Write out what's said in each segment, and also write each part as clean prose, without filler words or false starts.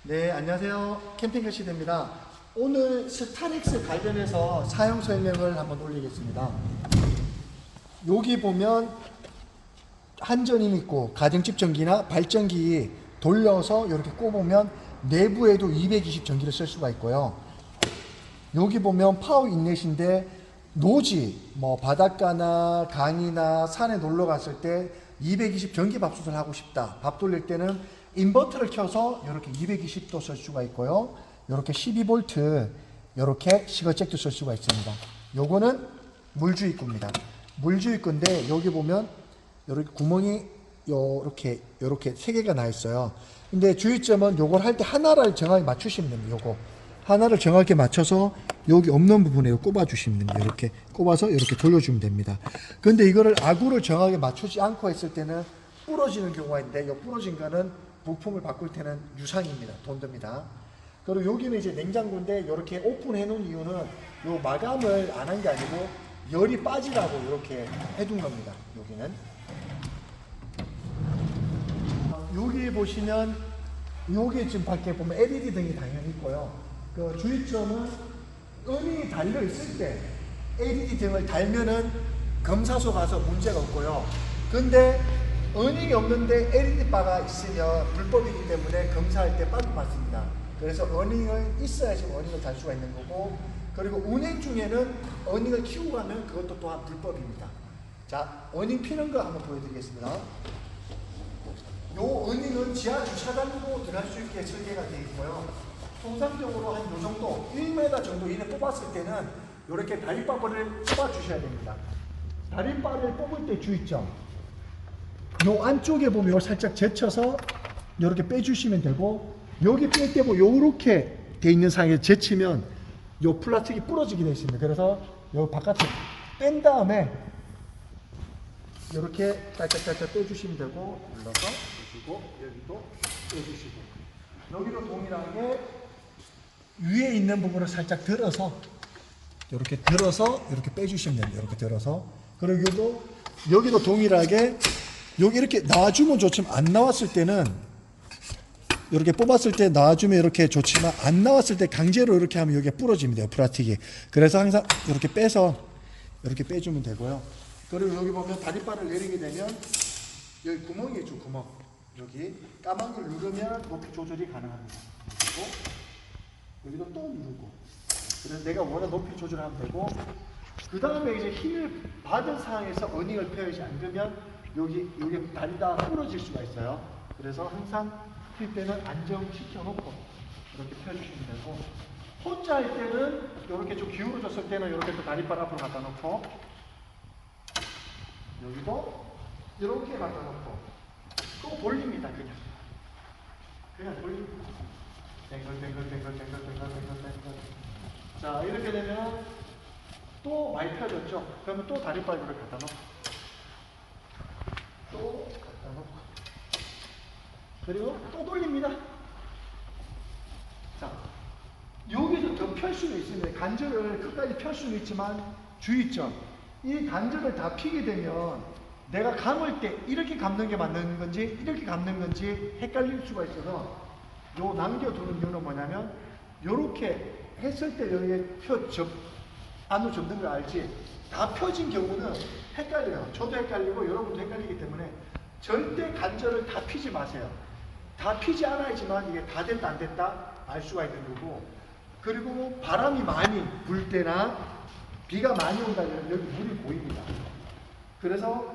네, 안녕하세요. 캠핑 시대입니다. 오늘 스타렉스 관련해서 사용 설명을 한번 올리겠습니다. 여기 보면 한전이 있고 가정집 전기나 발전기 돌려서 이렇게 꼽으면 내부에도 220 전기를 쓸 수가 있고요. 여기 보면 파워 인렛인데 노지, 바닷가나 강이나 산에 놀러 갔을 때 220 전기 밥솥을 하고 싶다. 밥 돌릴 때는 인버터를 켜서 이렇게 220도 쓸 수가 있고요. 이렇게 12V, 이렇게 시거잭도 쓸 수가 있습니다. 요거는 물주입구입니다. 물주입구인데 여기 보면 이렇게 구멍이 요렇게 3개가 나 있어요. 근데 주의점은 요걸 할 때 하나를 정확히 맞추시면 됩니다. 요거 하나를 정확히 맞춰서 여기 없는 부분에 꼽아 주시면 됩니다. 이렇게 꼽아서 이렇게 돌려주면 됩니다. 근데 이거를 아구를 정확히 맞추지 않고 했을 때는 부러지는 경우가 있는데 이 부러진 거는 부품을 바꿀 때는 유상입니다. 돈 듭니다. 그리고 여기는 이제 냉장고인데 이렇게 오픈해 놓은 이유는 요 마감을 안 한 게 아니고 열이 빠지라고 이렇게 해둔 겁니다. 여기는 여기 보시면 여기 지금 밖에 보면 LED 등이 당연히 있고요. 그 주의점은 음이 달려 있을 때 LED 등을 달면은 검사소 가서 문제가 없고요. 근데 어닝이 없는데 LED 바가 있으면 불법이기 때문에 검사할 때 빠꾸 받습니다. 그래서 어닝을 있어야지 어닝을 달 수가 있는 거고, 그리고 운행 중에는 어닝을 키우고 가면 그것도 또한 불법입니다. 자, 어닝 피는 거 한번 보여드리겠습니다. 요 어닝은 지하 주차장으로 들어갈 수 있게 설계가 되어 있고요. 통상적으로 한 요 정도 1m 정도 이내 뽑았을 때는 이렇게 다리바를 뽑아 주셔야 됩니다. 다리바를 뽑을 때 주의점, 요 안쪽에 보면 요 살짝 제쳐서 이렇게 빼주시면 되고, 여기 뺄 때 뭐 요렇게 돼 있는 상황에서 제치면 요 플라스틱이 부러지게 되어 있습니다. 그래서 요 바깥에 뺀 다음에 이렇게 살짝 빼주시면 되고, 눌러서 빼주시고, 여기도 빼주시고, 여기도 동일하게 위에 있는 부분을 살짝 들어서 이렇게 빼주시면 됩니다. 이렇게 들어서. 그리고 여기도 동일하게 여기 이렇게 놔주면 좋지만 안 나왔을 때는 이렇게 뽑았을 때 놔주면 이렇게 좋지만 안 나왔을 때 강제로 이렇게 하면 여기가 부러집니다. 플라스틱이. 그래서 항상 이렇게 빼서 이렇게 빼주면 되고요. 그리고 여기 보면 다리바를 내리게 되면 여기 구멍이 있죠. 구멍. 여기 까만 걸 누르면 높이 조절이 가능합니다. 그리고 여기도 또 누르고. 그래서 내가 원하는 높이 조절하면 되고, 그 다음에 이제 힘을 받은 상황에서 어닝을 펴야지, 안 그러면 여기 다리가 부러질 수가 있어요. 그래서 항상 필 때는 안정시켜 놓고 이렇게 펴주시면 되고, 혼자 할 때는 이렇게 좀 기울어졌을 때는 이렇게 또 다리발 앞으로 갖다 놓고, 여기도 이렇게 갖다 놓고 또 돌립니다. 그냥 돌립니다. 뱅글뱅글. 자, 이렇게 되면 또 많이 펴졌죠? 그러면 또 다리발을 갖다 놓고 또 갖다 놓고 그리고 또 돌립니다. 자, 여기서 더 펼 수는 있습니다. 간절을 끝까지 펼 수는 있지만 주의점, 이 간절을 다 피게 되면 내가 감을 때 이렇게 감는 게 맞는 건지 이렇게 감는 건지 헷갈릴 수가 있어서 요 남겨두는 이유는 뭐냐면, 요렇게 했을 때 여기에 안으로 접는 걸 알지, 다 펴진 경우는 헷갈려요. 저도 헷갈리고 여러분도 헷갈리기 때문에 절대 간절을 다 피지 마세요. 다 피지 않아야지만 이게 다 됐다 안 됐다 알 수가 있는 거고, 그리고 바람이 많이 불 때나 비가 많이 온다면 여기 물이 보입니다. 그래서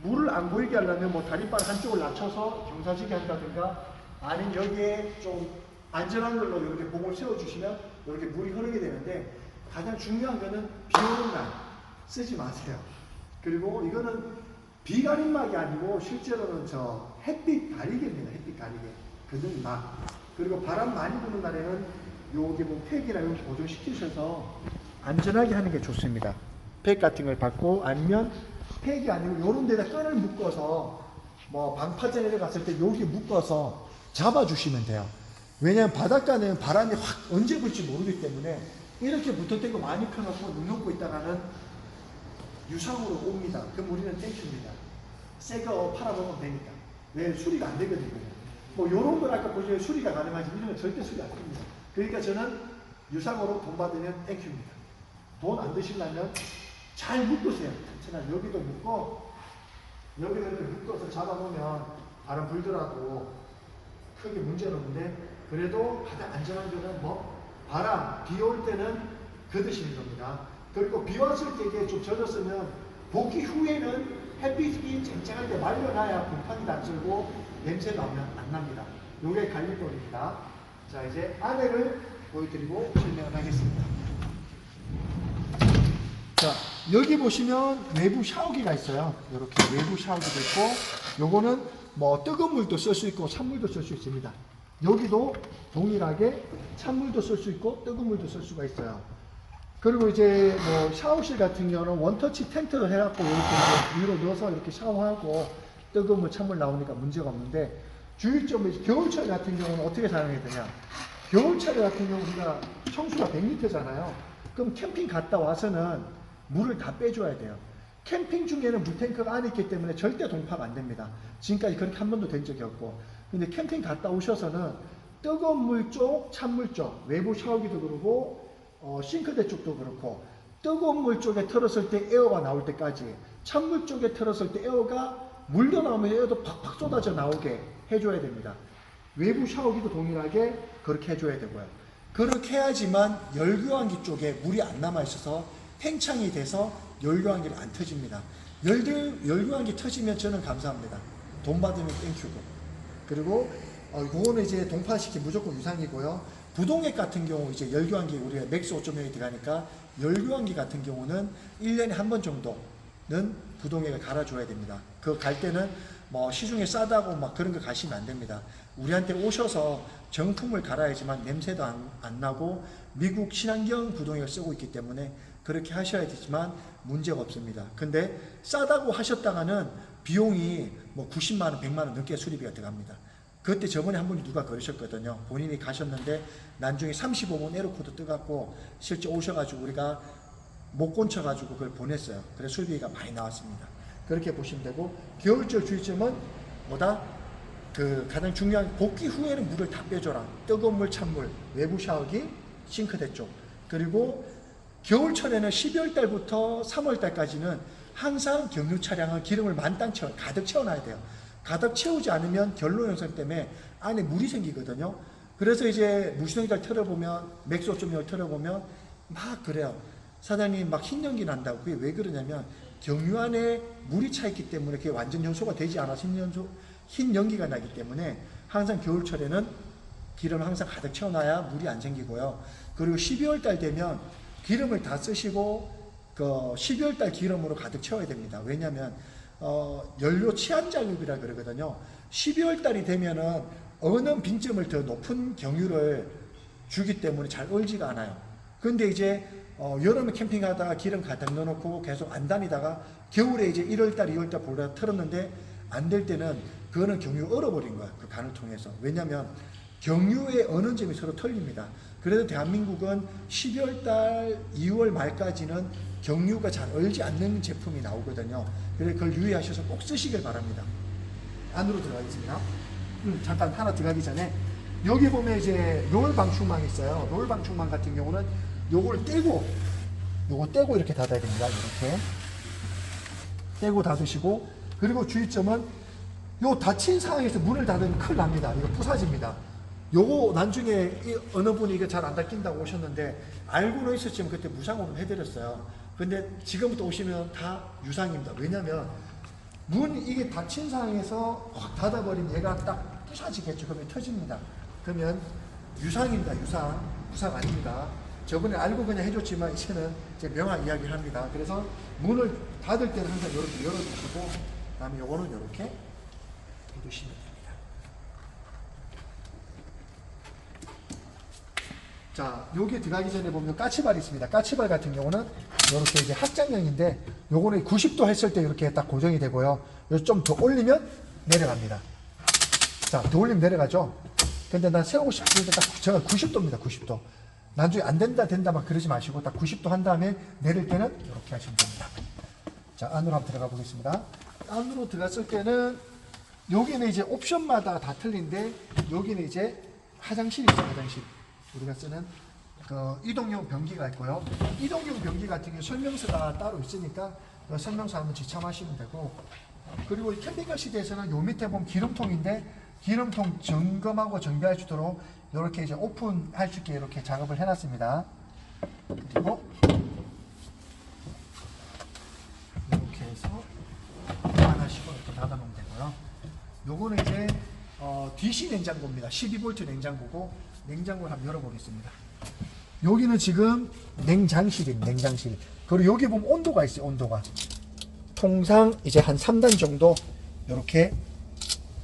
물을 안 보이게 하려면 다리발 한쪽을 낮춰서 경사지게 한다든가, 아니면 여기에 좀 안전한 걸로 이렇게 봉을 세워주시면 이렇게 물이 흐르게 되는데, 가장 중요한 거는 비 오는 날 쓰지 마세요. 그리고 이거는 비가림막이 아니고 실제로는 햇빛 가리개입니다. 햇빛 가리개. 그늘막. 그리고 바람 많이 부는 날에는 여기 팩이나 이렇게 고정시키셔서 안전하게 하는 게 좋습니다. 팩 같은 걸 받고, 아니면 팩이 아니고 이런 데다 끈을 묶어서 방파제 내려갔을 때 여기 묶어서 잡아주시면 돼요. 왜냐하면 바닷가는 바람이 확 언제 불지 모르기 때문에 이렇게 붙어대고 많이 펴놓고 눈 놓고 있다가는 유상으로 옵니다. 그럼 우리는 땡큐입니다. 새 거 팔아먹으면 되니까. 왜? 수리가 안 되거든요. 뭐 요런 걸 아까 보시면 수리가 가능하지 이런 건 절대 수리 안 됩니다. 그러니까 저는 유상으로 돈 받으면 땡큐입니다. 돈 안 드시려면 잘 묶으세요. 튼튼하게 여기도 묶고 여기도 이렇게 묶어서 잡아놓으면 바람 불더라도 크게 문제는 없는데 그래도 가장 안전한 거는 뭐 바람, 비 올 때는 걷으시는 겁니다. 그리고 비 왔을 때 이게 좀 젖었으면 복귀 후에는 햇빛이 쨍쨍할 때 말려놔야 곰팡이도 안 쓸고 냄새 나면 안 납니다. 요게 갈림돌입니다. 자, 이제 안에를 보여드리고 설명을 하겠습니다. 자, 여기 보시면 외부 샤워기가 있어요. 이렇게 외부 샤워기도 있고, 요거는 뭐 뜨거운 물도 쓸 수 있고 찬물도 쓸 수 있습니다. 여기도 동일하게 찬물도 쓸 수 있고 뜨거운 물도 쓸 수가 있어요. 그리고 이제 뭐 샤워실 같은 경우는 원터치 텐트를 해갖고 이렇게 이제 위로 넣어서 이렇게 샤워하고 뜨거운 물, 찬물 나오니까 문제가 없는데, 주의점은 겨울철 같은 경우는 어떻게 사용해야 되냐. 겨울철 같은 경우 우리가 청수가 100리터잖아요. 그럼 캠핑 갔다 와서는 물을 다 빼줘야 돼요. 캠핑 중에는 물탱크가 안에 있기 때문에 절대 동파가 안 됩니다. 지금까지 그렇게 한 번도 된 적이 없고. 근데 캠핑 갔다 오셔서는 뜨거운 물 쪽, 찬물 쪽, 외부 샤워기도 그러고 싱크대 쪽도 그렇고, 뜨거운 물 쪽에 틀었을 때 에어가 나올 때까지, 찬물 쪽에 틀었을 때 에어가 물도 나오면 에어도 팍팍 쏟아져 나오게 해줘야 됩니다. 외부 샤워기도 동일하게 그렇게 해줘야 되고요. 그렇게 해야지만 열교환기 쪽에 물이 안 남아있어서 팽창이 돼서 열교환기를 안 터집니다. 열교환기 터지면 저는 감사합니다. 돈 받으면 땡큐고. 그리고 그거는 이제 동파시키 무조건 유상이고요. 부동액 같은 경우 이제 열교환기 우리가 맥스 5.0이 들어가니까 열교환기 같은 경우는 1년에 한 번 정도는 부동액을 갈아줘야 됩니다. 그거 갈 때는 뭐 시중에 싸다고 막 그런 거 가시면 안 됩니다. 우리한테 오셔서 정품을 갈아야지만 냄새도 안 나고 미국 친환경 부동액을 쓰고 있기 때문에 그렇게 하셔야 되지만 문제가 없습니다. 근데 싸다고 하셨다가는 비용이 뭐 90만 원, 100만 원 넘게 수리비가 들어갑니다. 그때 저번에 한 분이 누가 그러셨거든요. 본인이 가셨는데 나중에 35분 에러코드 떠갖고 실제 오셔가지고 우리가 못 곤쳐가지고 그걸 보냈어요. 그래서 수리비가 많이 나왔습니다. 그렇게 보시면 되고, 겨울철 주의점은 뭐다? 그 가장 중요한 복귀 후에는 물을 다 빼줘라. 뜨거운 물, 찬물, 외부 샤워기, 싱크대 쪽. 그리고 겨울철에는 12월 달부터 3월 달까지는 항상 경유 차량은 기름을 만땅 가득 채워놔야 돼요. 가득 채우지 않으면 결로 현상 때문에 안에 물이 생기거든요. 그래서 이제 무시동기를 틀어보면, 맥스 5.0을 틀어보면 막 그래요. 사장님 막 흰 연기 난다고. 그게 왜 그러냐면 경유 안에 물이 차 있기 때문에 그게 완전 연소가 되지 않아서 흰 연기가 나기 때문에 항상 겨울철에는 기름을 항상 가득 채워놔야 물이 안 생기고요. 그리고 12월 달 되면 기름을 다 쓰시고 그 12월 달 기름으로 가득 채워야 됩니다. 왜냐하면 연료 치한 작업이라 그러거든요. 12월 달이 되면은 어느 빈점을 더 높은 경유를 주기 때문에 잘 얼지가 않아요. 근데 이제 여름에 캠핑하다가 기름 가득 넣어놓고 계속 안 다니다가 겨울에 이제 1월달, 2월달 보다 틀었는데 안 될 때는 그거는 경유 얼어버린 거야. 그 간을 통해서. 왜냐면 경유의 어느 점이 서로 틀립니다. 그래서 대한민국은 12월달, 2월 말까지는 경유가 잘 얼지 않는 제품이 나오거든요. 그래서 그걸 유의하셔서 꼭 쓰시길 바랍니다. 안으로 들어가겠습니다. 잠깐 하나 들어가기 전에 여기 보면 이제 롤 방충망이 있어요. 롤 방충망 같은 경우는 요걸 떼고 이렇게 닫아야 됩니다. 이렇게 떼고 닫으시고, 그리고 주의점은 요 닫힌 상황에서 문을 닫으면 큰일 납니다. 이거 부사집니다. 요거 나중에 어느 분이 이거 잘 안 닫힌다고 오셨는데 알고는 있었지만 그때 무상으로 해드렸어요. 근데 지금부터 오시면 다 유상입니다. 왜냐면 문 이게 닫힌 상황에서 확 닫아버리면 얘가 딱 부사지겠죠. 그러면 터집니다. 그러면 유상입니다. 부상 아닙니다. 저번에 알고 그냥 해줬지만 이제는 이제 명확 이야기를 합니다. 그래서 문을 닫을 때는 항상 이렇게 열어주시고, 그 다음에 요거는 이렇게 해두시면 됩니다. 자, 여기 들어가기 전에 보면 까치발이 있습니다. 까치발 같은 경우는 이렇게 이제 합장형인데, 요거는 90도 했을 때 이렇게 딱 고정이 되고요. 좀 더 올리면 내려갑니다. 자, 더 올리면 내려가죠. 근데 난 세우고 싶을 때 딱 제가 90도입니다. 90도. 나중에 안 된다 막 그러지 마시고 딱 90도 한 다음에 내릴 때는 이렇게 하시면 됩니다. 자, 안으로 한번 들어가 보겠습니다. 안으로 들어갔을 때는 여기는 이제 옵션마다 다 틀린데 여기는 이제 화장실이죠. 화장실 우리가 쓰는 그 이동용 변기가 있고요. 이동용 변기 같은 경우 설명서가 따로 있으니까 그 설명서 한번 지참하시면 되고, 그리고 이 캠핑카 시대에서는 요 밑에 보면 기름통인데 기름통 점검하고 정비할 수 있도록 이렇게 이제 오픈할 수 있게 이렇게 작업을 해놨습니다. 그리고 이렇게 해서 하나씩 이렇게 닫아놓으면 되고요. 요거는 이제 DC 냉장고입니다. 12V 냉장고고, 냉장고를 한번 열어보겠습니다. 여기는 지금 냉장실입니다. 냉장실. 그리고 여기 보면 온도가 있어요. 온도가 통상 이제 한 3단 정도 이렇게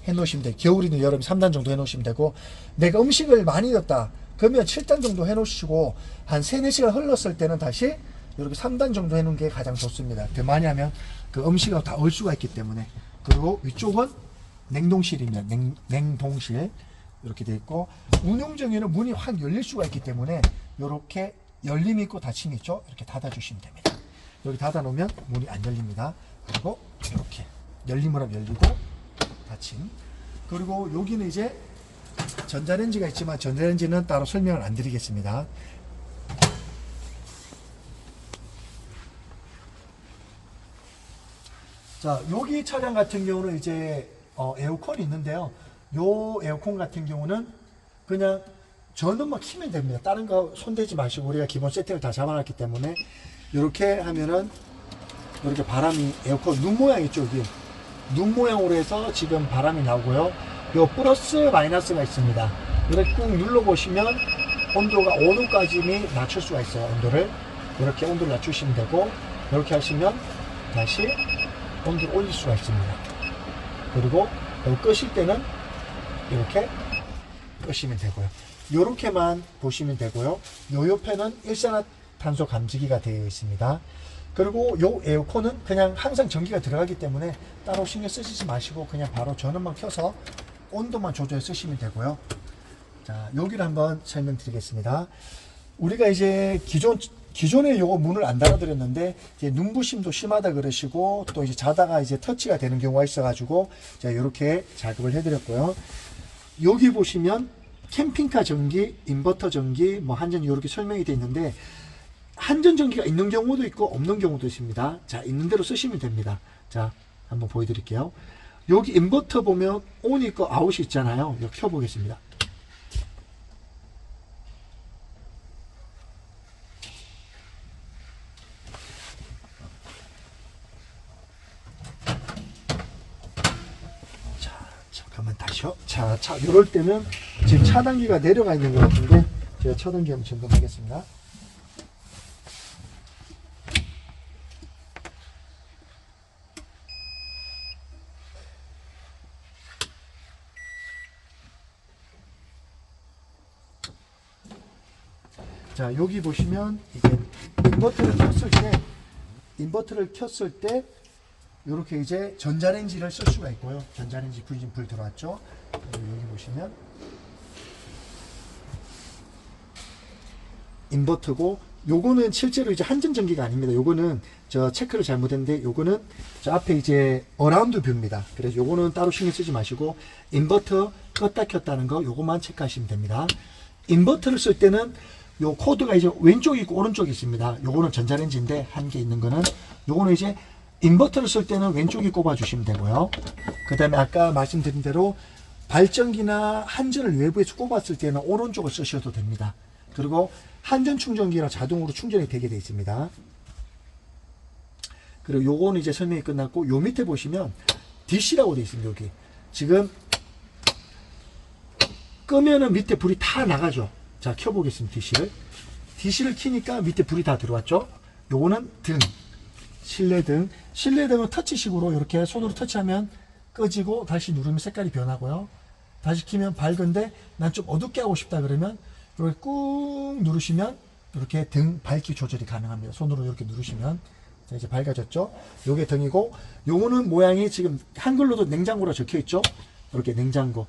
해놓으시면 돼요. 겨울이든 여름 3단 정도 해놓으시면 되고, 내가 음식을 많이 넣었다 그러면 7단 정도 해놓으시고 한 3-4시간 흘렀을 때는 다시 이렇게 3단 정도 해놓은 게 가장 좋습니다. 더 많이 하면 그 음식하고 다 얼 수가 있기 때문에. 그리고 위쪽은 냉동실입니다. 냉동실 이렇게 되어 있고, 운용정에는 문이 확 열릴 수가 있기 때문에 이렇게 열림이 있고 닫힘이 있죠. 이렇게 닫아주시면 됩니다. 여기 닫아 놓으면 문이 안 열립니다. 그리고 이렇게 열림으로 열리고 닫힘. 그리고 여기는 이제 전자레인지가 있지만 전자레인지는 따로 설명을 안 드리겠습니다. 자, 여기 차량 같은 경우는 이제 에어컨이 있는데요. 요 에어컨 같은 경우는 그냥 전원만 키면 됩니다. 다른 거 손대지 마시고 우리가 기본 세팅을 다 잡아놨기 때문에 이렇게 하면은 이렇게 바람이, 에어컨 눈 모양 있죠. 여기 눈 모양으로 해서 지금 바람이 나오고요. 요 플러스 마이너스가 있습니다. 이렇게 꾹 눌러 보시면 온도가 5도까지 낮출 수가 있어요. 온도를 이렇게 온도를 낮추시면 되고, 이렇게 하시면 다시 온도를 올릴 수가 있습니다. 그리고 끄실 때는 이렇게 끄시면 되고요. 요렇게만 보시면 되고요. 요 옆에는 일산화탄소 감지기가 되어 있습니다. 그리고 요 에어컨은 그냥 항상 전기가 들어가기 때문에 따로 신경 쓰시지 마시고 그냥 바로 전원만 켜서 온도만 조절해 쓰시면 되고요. 자, 여기를 한번 설명드리겠습니다. 우리가 이제 기존에 요거 문을 안 달아드렸는데 이제 눈부심도 심하다 그러시고 또 이제 자다가 이제 터치가 되는 경우가 있어가지고 제가 이렇게 작업을 해드렸고요. 여기 보시면 캠핑카 전기, 인버터 전기, 뭐 한전 이렇게 설명이 되어 있는데 한전 전기가 있는 경우도 있고 없는 경우도 있습니다. 자, 있는 대로 쓰시면 됩니다. 자, 한번 보여드릴게요. 여기 인버터 보면 온이 있고 아웃이 있잖아요. 이거 켜보겠습니다. 잠깐만 다시요. 자, 이럴 때는 지금 차단기가 내려가 있는 것 같은데 제가 차단기 한번 점검하겠습니다. 자, 여기 보시면 이제 인버터를 켰을 때 이렇게 이제 전자레인지를 쓸 수가 있고요. 전자레인지 불 들어왔죠. 여기 보시면 인버터고, 요거는 실제로 이제 한전 전기가 아닙니다. 요거는 저 체크를 잘못했는데 요거는 저 앞에 이제 어라운드 뷰입니다. 그래서 요거는 따로 신경 쓰지 마시고 인버터 껐다 켰다는 거 요거만 체크하시면 됩니다. 인버터를 쓸 때는 요 코드가 이제 왼쪽이 있고 오른쪽이 있습니다. 요거는 전자레인지인데 한 개 있는 거는, 요거는 이제 인버터를 쓸 때는 왼쪽이 꼽아 주시면 되고요. 그 다음에 아까 말씀드린 대로 발전기나 한전을 외부에서 꼽았을 때는 오른쪽을 쓰셔도 됩니다. 그리고 한전 충전기라 자동으로 충전이 되게 되어 있습니다. 그리고 요거는 이제 설명이 끝났고, 요 밑에 보시면 DC라고 되어 있습니다. 여기 지금 끄면은 밑에 불이 다 나가죠. 자, 켜보겠습니다. DC를 키니까 밑에 불이 다 들어왔죠. 요거는 등, 실내등은 터치식으로 이렇게 손으로 터치하면 꺼지고 다시 누르면 색깔이 변하고요. 다시 키면 밝은데 난 좀 어둡게 하고 싶다 그러면 이렇게 꾹 누르시면 이렇게 등 밝기 조절이 가능합니다. 손으로 이렇게 누르시면 자, 이제 밝아졌죠. 요게 등이고, 요거는 모양이 지금 한글로도 냉장고라 적혀 있죠. 이렇게 냉장고.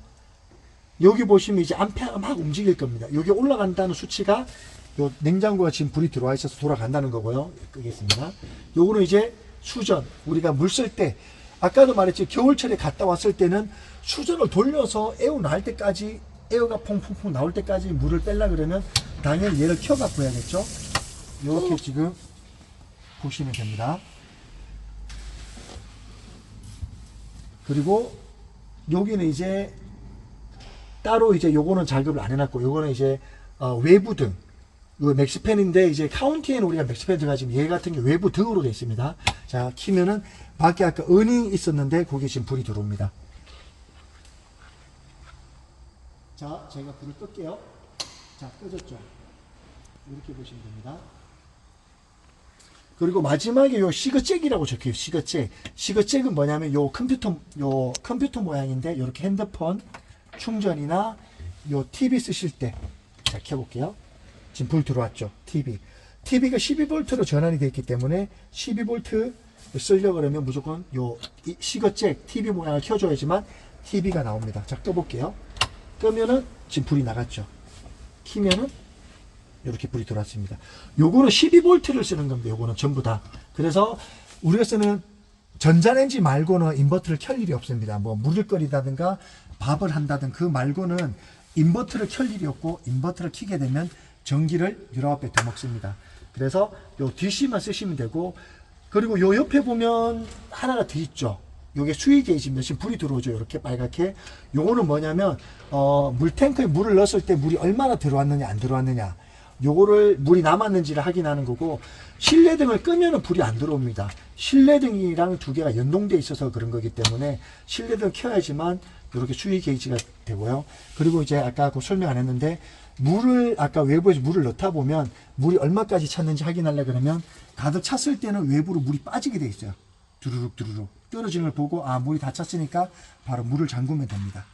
여기 보시면 이제 암페어가 막 움직일 겁니다. 여기 올라간다는 수치가 요 냉장고가 지금 불이 들어와 있어서 돌아간다는 거고요. 끄겠습니다. 요거는 이제 수전, 우리가 물 쓸 때 아까도 말했지, 겨울철에 갔다 왔을 때는 수전을 돌려서 에어 나올 때까지, 에어가 퐁퐁퐁 나올 때까지 물을 빼려 그러면 당연히 얘를 켜갖고 해야겠죠. 이렇게 지금 보시면 됩니다. 그리고 여기는 이제 따로 이제 요거는 작업을 안 해놨고, 요거는 이제 외부 등, 이거 맥스팬인데 이제 카운티에는 우리가 맥스팬 들어가지면 얘 같은 게 외부 등으로 되어 있습니다. 자, 키면은 밖에 아까 은이 있었는데 거기에 지금 불이 들어옵니다. 자, 제가 불을 끌게요. 자, 꺼졌죠. 이렇게 보시면 됩니다. 그리고 마지막에 요 시거잭이라고 적혀요. 시거잭. 시거잭은 뭐냐면 요 컴퓨터 모양인데, 요렇게 핸드폰 충전이나 요 TV 쓰실 때, 자, 켜볼게요. 지금 불 들어왔죠. TV가 12V로 전환이 되어 있기 때문에 12V 쓰려고 그러면 무조건 요 시거잭 TV 모양을 켜줘야지만 TV가 나옵니다. 자, 꺼볼게요. 끄면은 지금 불이 나갔죠. 키면은 이렇게 불이 들어왔습니다. 요거는 12V를 쓰는 겁니다. 요거는 전부 다. 그래서 우리가 쓰는 전자레인지 말고는 인버터를 켤 일이 없습니다. 뭐 물을 끓이다든가 밥을 한다든 그 말고는 인버터를 켤 일이 없고, 인버터를 켜게 되면 전기를 여러 배 더 먹습니다. 그래서 요 DC만 쓰시면 되고, 그리고 요 옆에 보면 하나가 더 있죠. 요게 수위 게이지입니다. 지금 불이 들어오죠. 이렇게 빨갛게. 요거는 뭐냐면 물탱크에 물을 넣었을 때 물이 얼마나 들어왔느냐 안 들어왔느냐, 요거를 물이 남았는지를 확인하는 거고, 실내등을 끄면은 불이 안 들어옵니다. 실내등이랑 두 개가 연동되어 있어서 그런 거기 때문에 실내등을 켜야지만 이렇게 수위 게이지가 되고요. 그리고 이제 아까 그 설명 안 했는데, 물을 아까 외부에서 물을 넣다 보면 물이 얼마까지 찼는지 확인하려 그러면 가득 찼을 때는 외부로 물이 빠지게 돼 있어요. 두루룩 떨어지는 걸 보고, 아, 물이 다 찼으니까 바로 물을 잠그면 됩니다.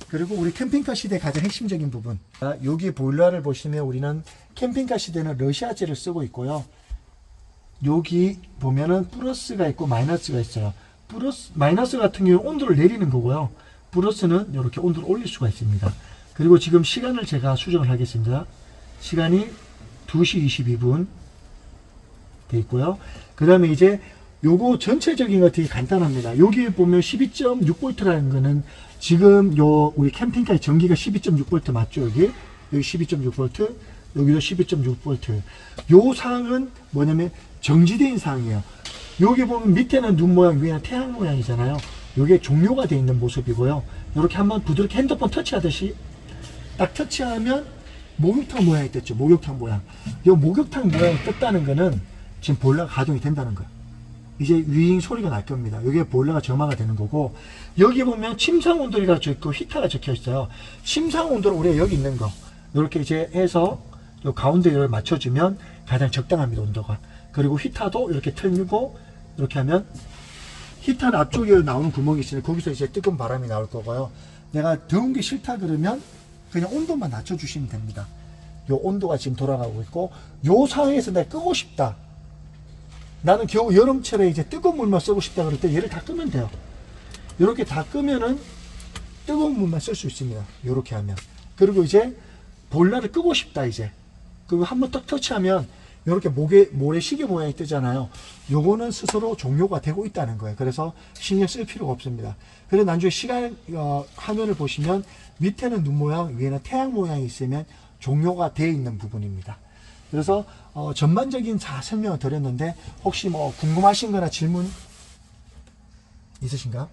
그리고 우리 캠핑카 시대의 가장 핵심적인 부분, 여기 보일러를 보시면 우리는 캠핑카 시대는 러시아제를 쓰고 있고요. 여기 보면은 플러스가 있고 마이너스가 있어요. 마이너스 같은 경우는 온도를 내리는 거고요. 플러스는 이렇게 온도를 올릴 수가 있습니다. 그리고 지금 시간을 제가 수정을 하겠습니다. 시간이 2시 22분 돼 있고요. 그 다음에 이제 요거 전체적인 거 되게 간단합니다. 여기 보면 12.6V라는 거는 지금 요 우리 캠핑카의 전기가 12.6V 맞죠? 여기 12.6V, 여기도 12.6V. 요 사항은 뭐냐면 정지된 사항이에요. 여기 보면 밑에는 눈 모양, 위에는 태양 모양이잖아요. 요게 종료가 되어 있는 모습이고요. 이렇게 한번 부드럽게 핸드폰 터치하듯이 딱 터치하면 목욕탕 모양이 떴죠. 목욕탕 모양. 이 목욕탕 모양이 떴다는 거는 지금 보일러가 가동이 된다는 거예요. 이제 윙 소리가 날 겁니다. 이게 보일러가 점화가 되는 거고, 여기 보면 침상 온도가 적혀있고 히터가 적혀 있어요. 침상 온도를 우리가 여기 있는 거 이렇게 이제 해서 요 가운데를 맞춰주면 가장 적당합니다. 온도가. 그리고 히터도 이렇게 틀고 이렇게 하면 히터는 앞쪽에 나오는 구멍이 있으니 거기서 이제 뜨거운 바람이 나올 거고요. 내가 더운 게 싫다 그러면 그냥 온도만 낮춰주시면 됩니다. 요 온도가 지금 돌아가고 있고, 요 상황에서 내가 끄고 싶다, 나는 겨우 여름철에 이제 뜨거운 물만 쓰고 싶다 그럴 때 얘를 다 끄면 돼요. 이렇게 다 끄면은 뜨거운 물만 쓸 수 있습니다. 이렇게 하면. 그리고 이제 보일러를 끄고 싶다 이제. 그리고 한번 딱 터치하면 이렇게 모래시계 모양이 뜨잖아요. 요거는 스스로 종료가 되고 있다는 거예요. 그래서 신경 쓸 필요가 없습니다. 그래서 나중에 시간 화면을 보시면 밑에는 눈 모양, 위에는 태양 모양이 있으면 종료가 되어 있는 부분입니다. 그래서 전반적인 설명을 드렸는데, 혹시 뭐 궁금하신 거나 질문 있으신가?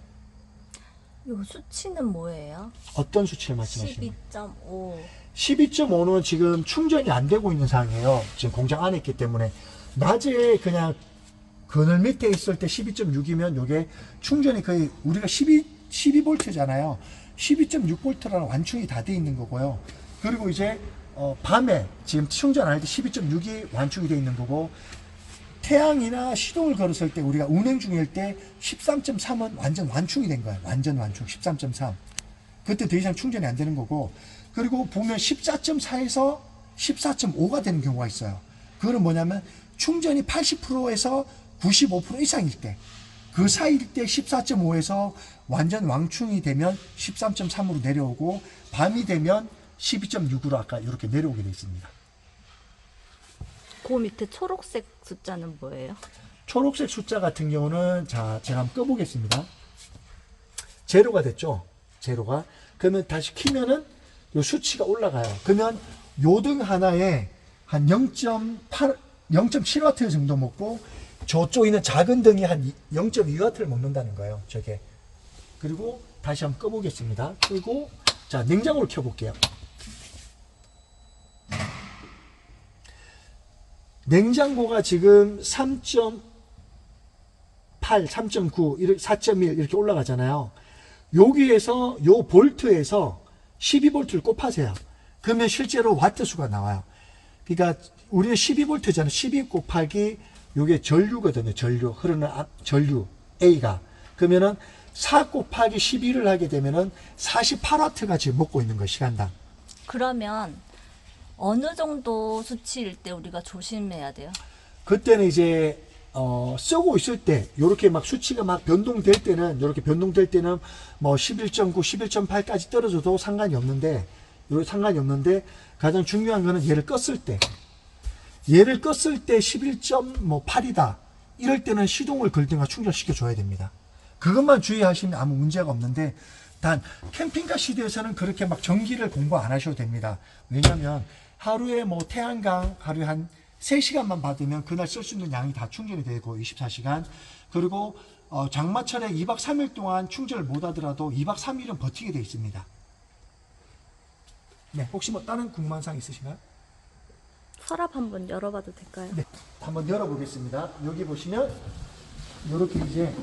요 수치는 뭐예요? 어떤 수치를 말씀하시나요? 12.5. 12.5는 지금 충전이 안 되고 있는 상황이에요. 지금 공장 안에 있기 때문에. 낮에 그냥 그늘 밑에 있을 때 12.6이면 요게 충전이 거의 우리가 12V잖아요. 12.6V라는 완충이 다 돼 있는 거고요. 그리고 이제 밤에 지금 충전 안 할 때 12.6이 완충이 되어 있는 거고, 태양이나 시동을 걸었을 때 우리가 운행 중일 때 13.3은 완전 완충이 된 거예요. 완전 완충 13.3. 그때 더 이상 충전이 안 되는 거고, 그리고 보면 14.4에서 14.5가 되는 경우가 있어요. 그거는 뭐냐면 충전이 80%에서 95% 이상일 때, 그 사이일 때 14.5에서 완전 완충이 되면 13.3으로 내려오고, 밤이 되면 12.6으로 아까 이렇게 내려오게 되어 있습니다. 그 밑에 초록색 숫자는 뭐예요? 초록색 숫자 같은 경우는, 자, 제가 한번 꺼보겠습니다. 제로가 됐죠. 제로가. 그러면 다시 키면은 요 수치가 올라가요. 그러면 요 등 하나에 한 0.8, 0.7W 정도 먹고 저쪽에 있는 작은 등이 한 0.2W를 먹는다는 거예요. 저게. 그리고 다시 한번 꺼보겠습니다. 끄고 자 냉장고를 켜볼게요. 냉장고가 지금 3.8, 3.9, 4.1 이렇게 올라가잖아요. 여기에서 요 볼트에서 12볼트를 곱하세요. 그러면 실제로 와트 수가 나와요. 그러니까 우리는 12볼트잖아요. 12 곱하기 요게 전류거든요. 전류 흐르는 전류 A가 그러면은 4 곱하기 12를 하게 되면은 48W가 지금 먹고 있는 거예요. 시간당. 그러면 어느 정도 수치일 때 우리가 조심해야 돼요? 그때는 이제 쓰고 있을 때 요렇게 막 수치가 막 변동될 때는 요렇게 변동될 때는 뭐 11.9, 11.8까지 떨어져도 상관이 없는데 가장 중요한 거는 얘를 껐을 때 11.8이다 이럴 때는 시동을 걸든가 충전시켜 줘야 됩니다. 그것만 주의하시면 아무 문제가 없는데 단 캠핑카 시대에서는 그렇게 막 전기를 공부 안 하셔도 됩니다. 왜냐면 하루에 뭐 태양광 하루에 한 3시간만 받으면 그날 쓸 수 있는 양이 다 충전이 되고 24시간 그리고 장마철에 2박 3일 동안 충전을 못 하더라도 2박 3일은 버티게 되어 있습니다. 네, 혹시 뭐 다른 궁금한 사항 있으신가요? 서랍 한번 열어봐도 될까요? 네, 한번 열어보겠습니다. 여기 보시면 이렇게 이제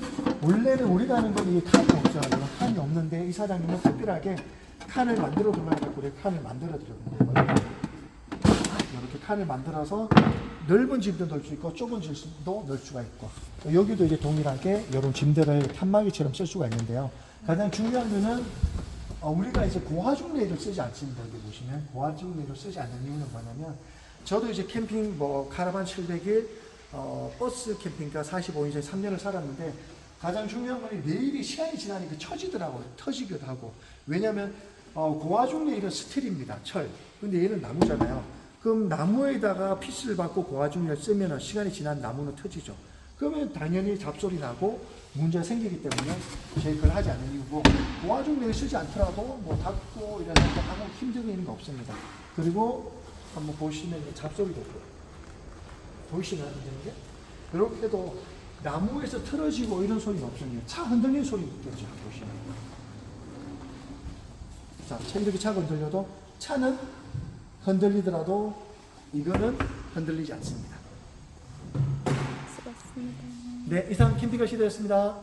원래는 우리가 하는 건 이게 칸이 없잖아요. 칸이 없는데 이 사장님은 특별하게 칸을 만들어 달라고 이렇게 칸을 만들어 드렸거든요. 이렇게 칸을 만들어서 넓은 짐도 넣을 수 있고 좁은 짐도 넣을 수가 있고 여기도 이제 동일하게 이런 짐들을 칸막이처럼 쓸 수가 있는데요. 가장 중요한 거는 우리가 이제 고화중 레일을 쓰지 않습니다. 여기 보시면 고화중 레일을 쓰지 않는 이유는 뭐냐면 저도 이제 캠핑 뭐 카라반 700일 버스 캠핑카 45인승 3년을 살았는데 가장 중요한 건 레일이 시간이 지나니까 처지더라고요. 터지기도 하고. 왜냐면 고화중 레일은 스틸입니다. 철. 근데 얘는 나무잖아요. 그럼 나무에다가 피스를 받고 고화중 레일 쓰면 시간이 지난 나무는 터지죠. 그러면 당연히 잡소리 나고 문제가 생기기 때문에 저희 그걸 하지 않는 이유고 고화중 레일 쓰지 않더라도 뭐 닫고 이런 거 하고 힘든 일은 없습니다. 그리고 한번 보시면 잡소리도 없고요. 보이시나요? 이렇게 해도 나무에서 틀어지고 이런 소리는 없습니다. 차 흔들리는 소리 있겠죠. 보시면. 자, 이렇게 차가 흔들려도 차는 흔들리더라도 이거는 흔들리지 않습니다. 수고하셨습니다. 네, 이상 캠핑카 시대였습니다.